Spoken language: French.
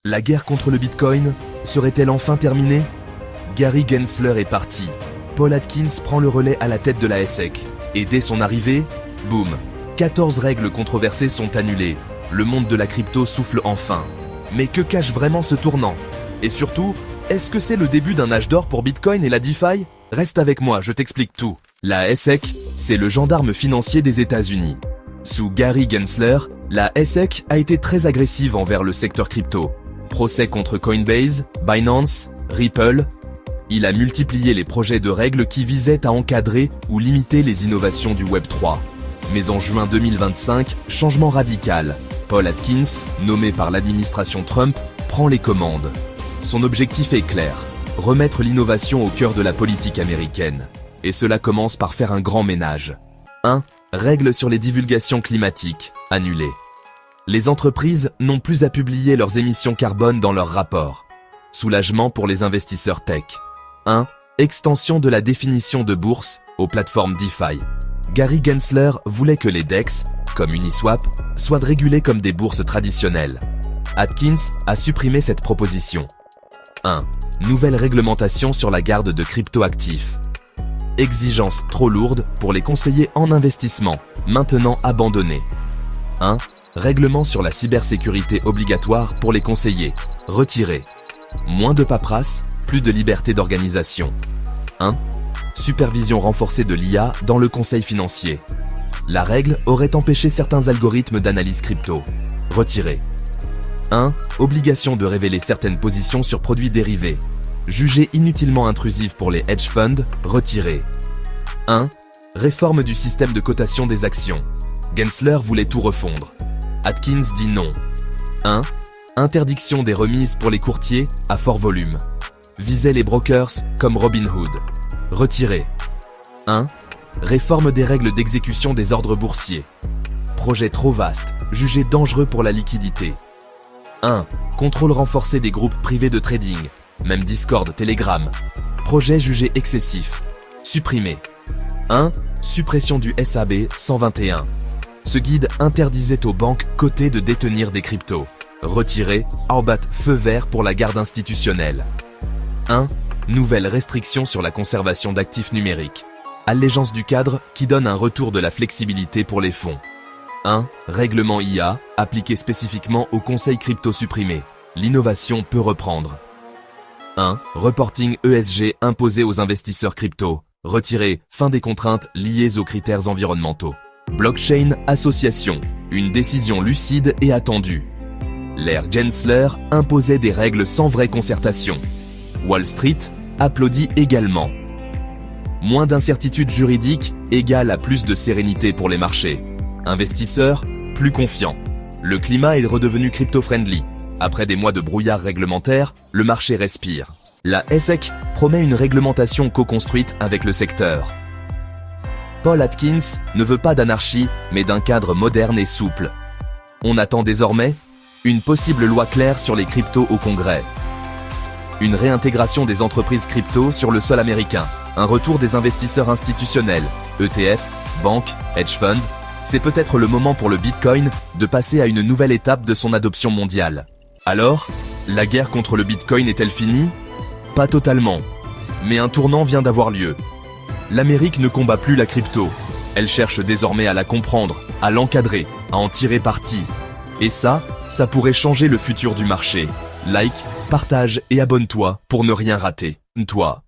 La guerre contre le Bitcoin serait-elle enfin terminée? Gary Gensler est parti. Paul Atkins prend le relais à la tête de la SEC. Et dès son arrivée, boum, 14 règles controversées sont annulées. Le monde de la crypto souffle enfin. Mais que cache vraiment ce tournant? Et surtout, est-ce que c'est le début d'un âge d'or pour Bitcoin et la DeFi? Reste avec moi, je t'explique tout. La SEC, c'est le gendarme financier des États-Unis. Sous Gary Gensler, la SEC a été très agressive envers le secteur crypto. Procès contre Coinbase, Binance, Ripple. Il a multiplié les projets de règles qui visaient à encadrer ou limiter les innovations du Web3. Mais en juin 2025, changement radical. Paul Atkins, nommé par l'administration Trump, prend les commandes. Son objectif est clair, remettre l'innovation au cœur de la politique américaine. Et cela commence par faire un grand ménage. 1. Règles sur les divulgations climatiques, annulées. Les entreprises n'ont plus à publier leurs émissions carbone dans leurs rapports. Soulagement pour les investisseurs tech. 1. Extension de la définition de bourse aux plateformes DeFi. Gary Gensler voulait que les DEX, comme Uniswap, soient régulés comme des bourses traditionnelles. Atkins a supprimé cette proposition. 1. Nouvelle réglementation sur la garde de cryptoactifs. Exigences trop lourdes pour les conseillers en investissement, maintenant abandonnées. 1. Règlement sur la cybersécurité obligatoire pour les conseillers, retiré. Moins de paperasse, plus de liberté d'organisation. 1. Supervision renforcée de l'IA dans le conseil financier. La règle aurait empêché certains algorithmes d'analyse crypto, retiré. 1. Obligation de révéler certaines positions sur produits dérivés, jugées inutilement intrusives pour les hedge funds, retiré. 1. Réforme du système de cotation des actions. Gensler voulait tout refondre. Atkins dit non. 1. Interdiction des remises pour les courtiers à fort volume. Visait les brokers comme Robinhood. Retiré. 1. Réforme des règles d'exécution des ordres boursiers. Projet trop vaste, jugé dangereux pour la liquidité. 1. Contrôle renforcé des groupes privés de trading, même Discord, Telegram. Projet jugé excessif. Supprimé. 1. Suppression du SAB 121. Ce guide interdisait aux banques cotées de détenir des cryptos. Retiré, Arbat feu vert pour la garde institutionnelle. 1. Nouvelle restriction sur la conservation d'actifs numériques. Allégeance du cadre qui donne un retour de la flexibilité pour les fonds. 1. Règlement IA, appliqué spécifiquement au conseil crypto supprimé. L'innovation peut reprendre. 1. Reporting ESG imposé aux investisseurs crypto. Retiré, fin des contraintes liées aux critères environnementaux. Blockchain Association, une décision lucide et attendue. L'ère Gensler imposait des règles sans vraie concertation. Wall Street applaudit également. Moins d'incertitude juridique égale à plus de sérénité pour les marchés. Investisseurs, plus confiants. Le climat est redevenu crypto-friendly. Après des mois de brouillard réglementaire, le marché respire. La SEC promet une réglementation co-construite avec le secteur. Paul Atkins ne veut pas d'anarchie, mais d'un cadre moderne et souple. On attend désormais une possible loi claire sur les cryptos au Congrès. Une réintégration des entreprises crypto sur le sol américain. Un retour des investisseurs institutionnels, ETF, banques, hedge funds. C'est peut-être le moment pour le Bitcoin de passer à une nouvelle étape de son adoption mondiale. Alors, la guerre contre le Bitcoin est-elle finie? Pas totalement. Mais un tournant vient d'avoir lieu. L'Amérique ne combat plus la crypto. Elle cherche désormais à la comprendre, à l'encadrer, à en tirer parti. Et ça pourrait changer le futur du marché. Like, partage et abonne-toi pour ne rien rater. Toi,